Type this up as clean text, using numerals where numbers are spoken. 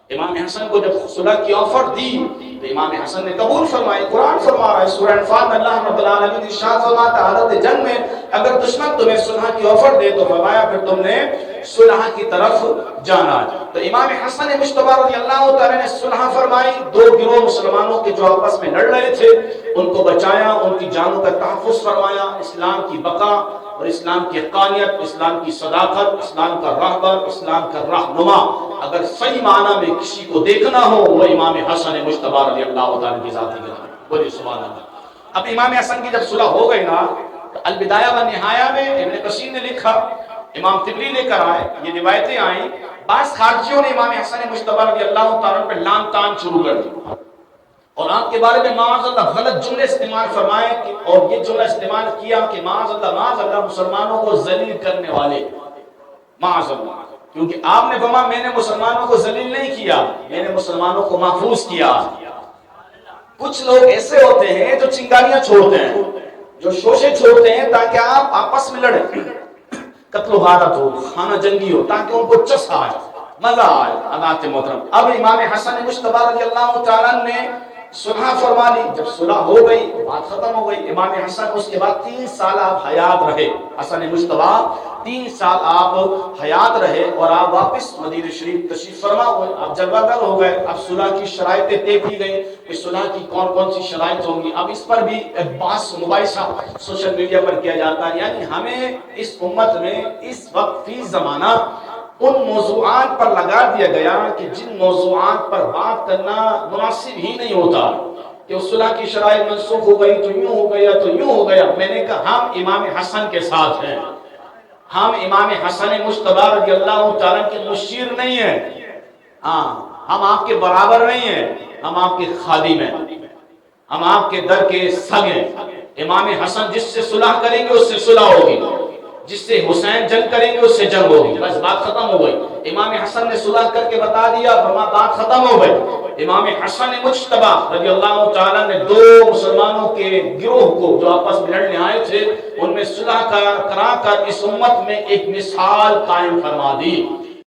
امام حسن کو جب صلح کی آفر دی تو امام حسن نے قبول فرمائی. قرآن فرما رہا ہے سورہ انفال میں اللہ رب العالمین ارشاد فرماتا ہے حالت جنگ میں اگر دشمن تمہیں صلح کی آفر دے تو فرمایا پھر تم نے صلح کی طرف جانا. تو امام حسن مجتبی رضی اللہ تعالی نے صلح فرمائی. دو گروہ مسلمانوں کے جو آپس میں لڑ رہے تھے ان کو بچایا, ان کی جانوں کا تحفظ فرمایا. اسلام کی بقا اور اسلام کی حقانیت, اسلام کی صداقت, اسلام کا راہبر, اسلام کا رہنما اگر صحیح معنی میں کسی کو دیکھنا ہو وہ امام حسن مجتبی رضی اللہ تعالیٰ کی ذاتی گرامی. بولیے سبحان اللہ. اب امام حسن کی جب صلح ہو گئی نا تو البدایہ و نہایہ میں ابن کثیر نے لکھا, امام طبری لے کر آئے, یہ روایتیں آئیں. بعض خارجیوں نے امام حسن مجتبی رضی اللہ تعالیٰ پر لان تان شروع کر دی اور آپ کے بارے میں معاذ اللہ غلط جملے استعمال فرمائے اور یہ جملہ استعمال کیا کہ معاذ اللہ مسلمانوں کو ذلیل کرنے والے, معاذ اللہ. کیونکہ آپ نے فرمایا میں نے مسلمانوں کو ذلیل نہیں کیا, میں نے مسلمانوں کو محفوظ کیا. کچھ لوگ ایسے ہوتے ہیں جو چنگاریاں چھوڑتے ہیں, جو شوشے چھوڑتے ہیں تاکہ آپ آپس میں لڑیں, قتل و غارت ہو, خانہ جنگی ہو, تاکہ ان کو چس آئے, مزہ آئے. حضرات محترم, اب امام حسن مجتبی رضی اللہ تعالیٰ نے صلح فرما لی. جب صلح ہو گئی بات ختم ہو گئی. امام حسن اس کے بعد 3 سال آپ حیات رہے. حسن مجتبی 3 سال آپ حیات رہے اور آپ واپس مدینہ شریف تشریف فرما ہوئے. آپ جلوہ گر ہو گئے. اب صلح کی شرائطیں طے کی گئی کہ صلح کی کون کون سی شرائط ہوں گی. اب اس پر بھی ایک بحث مباحثہ سوشل میڈیا پر کیا جاتا ہے. یعنی ہمیں اس امت میں اس وقت فی زمانہ ان موضوعات پر لگا دیا گیا کہ جن موضوعات پر بات کرنا مناسب ہی نہیں ہوتا کہ صلح کی شرائط منسوخ ہو گئی تو یوں ہو گیا تو یوں ہو گیا. میں نے کہا ہم امام حسن کے ساتھ ہیں, ہم امام حسن مجتبی رضی اللہ تعالیٰ کے مشیر نہیں ہیں, ہاں ہم آپ کے برابر نہیں ہیں, ہم آپ کے خادم ہیں, ہم آپ کے در کے سگ ہیں. امام حسن جس سے صلح کریں گے اس سے صلح ہوگی, جس سے حسین جنگ کریں گے اس سے جنگ ہوگی. بس بات ختم ہو گئی. امام حسن نے صلح کر کے بتا دیا, فرمایا بات ختم ہو گئی. امام حسن مجتبی رضی اللہ تعالیٰ نے 2 مسلمانوں کے گروہ کو جو آپس میں لڑنے آئے تھے ان میں صلح کرا کر اس امت میں ایک مثال قائم فرما دی.